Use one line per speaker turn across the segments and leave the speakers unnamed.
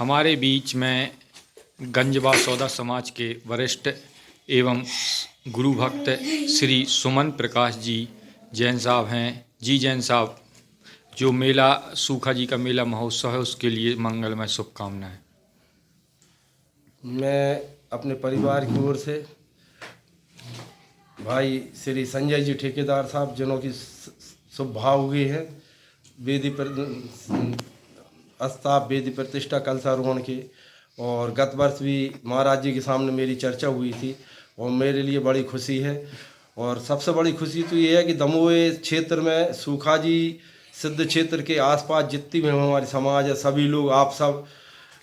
हमारे बीच में गंजवा सौदा समाज के वरिष्ठ एवं गुरु भक्त श्री सुमन प्रकाश जी जैन साहब हैं। जी जैन साहब, जो मेला सूखा जी का मेला महोत्सव है उसके लिए मंगलमय शुभकामनाएं।
मैं अपने परिवार की ओर से भाई श्री संजय जी ठेकेदार साहब, जिन्हों की शुभ भाव हुई है वेदी पर अस्ताप वेदी प्रतिष्ठा कलशारोहण के, और गत वर्ष भी महाराज जी के सामने मेरी चर्चा हुई थी और मेरे लिए बड़ी खुशी है। और सबसे बड़ी खुशी तो ये है कि दमोह क्षेत्र में सूखा जी सिद्ध क्षेत्र के आसपास जितनी भी हमारी समाज है, सभी लोग आप सब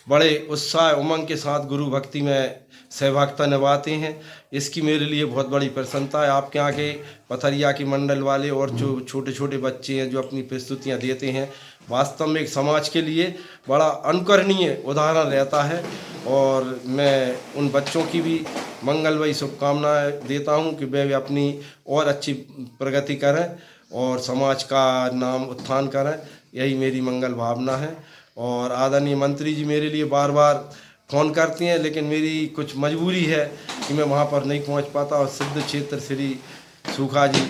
बड़े उत्साह उमंग के साथ गुरु भक्ति में सहभागिता निभाते हैं। इसकी मेरे लिए बहुत बड़ी प्रसन्नता है। आपके यहाँ के पथरिया की मंडल वाले और जो छोटे छोटे बच्चे हैं जो अपनी प्रस्तुतियाँ देते हैं, वास्तव में एक समाज के लिए बड़ा अनुकरणीय उदाहरण रहता है। और मैं उन बच्चों की भी मंगलमयी शुभकामनाएं देता हूं कि वे अपनी और अच्छी प्रगति करें और समाज का नाम उत्थान करें, यही मेरी मंगल भावना है। और आदरणीय मंत्री जी मेरे लिए बार बार फ़ोन करती हैं, लेकिन मेरी कुछ मजबूरी है कि मैं वहाँ पर नहीं पहुँच पाता। और सिद्ध क्षेत्र श्री सूखा जी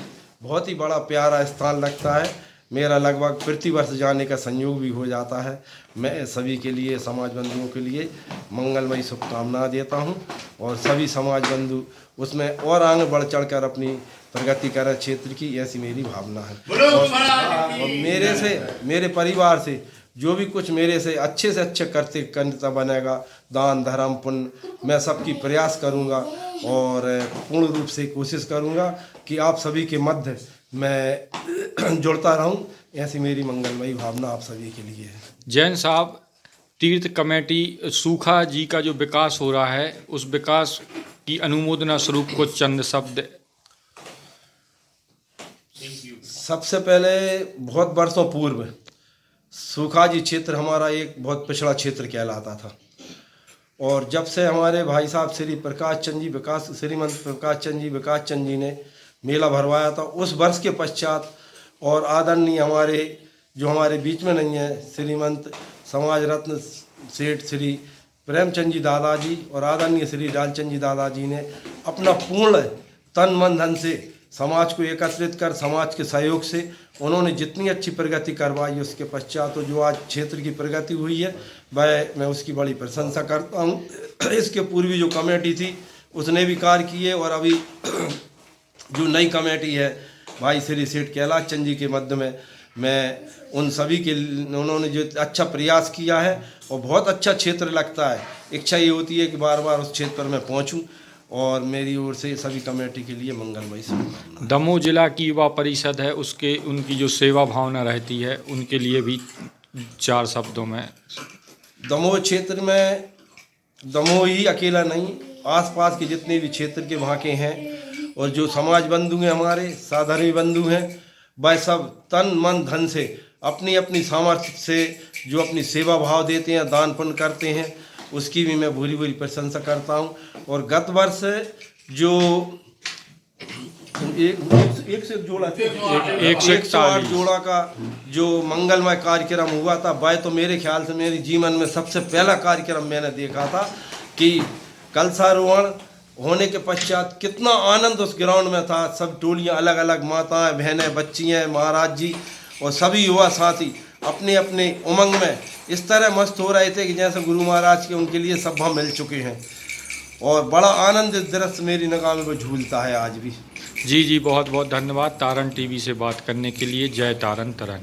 बहुत ही बड़ा प्यारा स्थान लगता है। मेरा लगभग प्रतिवर्ष जाने का संयोग भी हो जाता है। मैं सभी के लिए, समाज बंधुओं के लिए मंगलमयी शुभकामनाएं देता हूं और सभी समाज बंधु उसमें और आगे बढ़ चढ़कर अपनी प्रगति करें क्षेत्र की, ऐसी मेरी भावना है। और मेरे परिवार से जो भी कुछ मेरे से अच्छे करता बनेगा, दान धर्म पुण्य, मैं सबकी प्रयास करूंगा और पूर्ण रूप से कोशिश करूंगा कि आप सभी के मध्य मैं जुड़ता रहूं। ऐसी मेरी मंगलमयी भावना आप सभी के लिए है।
जैन साहब, तीर्थ कमेटी सूखा जी का जो विकास हो रहा है, उस विकास की अनुमोदना स्वरूप कुछ चंद शब्द।
सबसे पहले बहुत वर्षों पूर्व सूखा जी क्षेत्र हमारा एक बहुत पिछड़ा क्षेत्र कहलाता था, और जब से हमारे भाई साहब श्रीमंत प्रकाश चंद जी विकास चंद जी ने मेला भरवाया था, उस वर्ष के पश्चात और आदरणीय हमारे बीच में नहीं है श्रीमंत समाज रत्न सेठ श्री प्रेमचंद जी दादाजी और आदरणीय श्री लालचंद जी दादाजी ने अपना पूर्ण तन मन धन से समाज को एकत्रित कर समाज के सहयोग से उन्होंने जितनी अच्छी प्रगति करवाई, उसके पश्चात तो जो आज क्षेत्र की प्रगति हुई है मैं उसकी बड़ी प्रशंसा करता हूँ। इसके पूर्वी जो कमेटी थी उसने भी कार्य किए, और अभी जो नई कमेटी है भाई श्री सेठ कैलाश चंद जी के मध्य में मैं उन सभी के, उन्होंने जो अच्छा प्रयास किया है और बहुत अच्छा क्षेत्र लगता है। इच्छा ये होती है कि बार बार उस क्षेत्र पर मैं पहुंचूं, और मेरी ओर से सभी कमेटी के लिए मंगलमयी शुभकामनाएं।
दमोह जिला की युवा परिषद है, उनकी जो सेवा भावना रहती है उनके लिए भी 4 शब्दों में।
दमोह क्षेत्र में दमोह ही अकेला नहीं, आसपास के जितने भी क्षेत्र के वहाँ के हैं और जो समाज बंधु हैं, हमारे साधारण बंधु हैं, वह सब तन मन धन से अपनी अपनी सामर्थ्य से जो अपनी सेवा भाव देते हैं, दान पुण्य करते हैं, उसकी भी मैं भूरी भूरी प्रशंसा करता हूं। और गत वर्ष जो 108 जोड़ा का जो मंगलमय कार्यक्रम हुआ था, वह तो मेरे ख्याल से मेरे जीवन में सबसे पहला कार्यक्रम मैंने देखा था कि कलशारोहण होने के पश्चात कितना आनंद उस ग्राउंड में था। सब टोलियां, अलग अलग माताएं, बहनें, बच्चियां, महाराज जी और सभी युवा साथी अपने अपने उमंग में इस तरह मस्त हो रहे थे कि जैसे गुरु महाराज के उनके लिए सभा मिल चुके हैं, और बड़ा आनंद दृश्य मेरी निगाह में वो झूलता है आज भी।
जी, बहुत बहुत धन्यवाद तारण टीवी से बात करने के लिए। जय तारण तरन।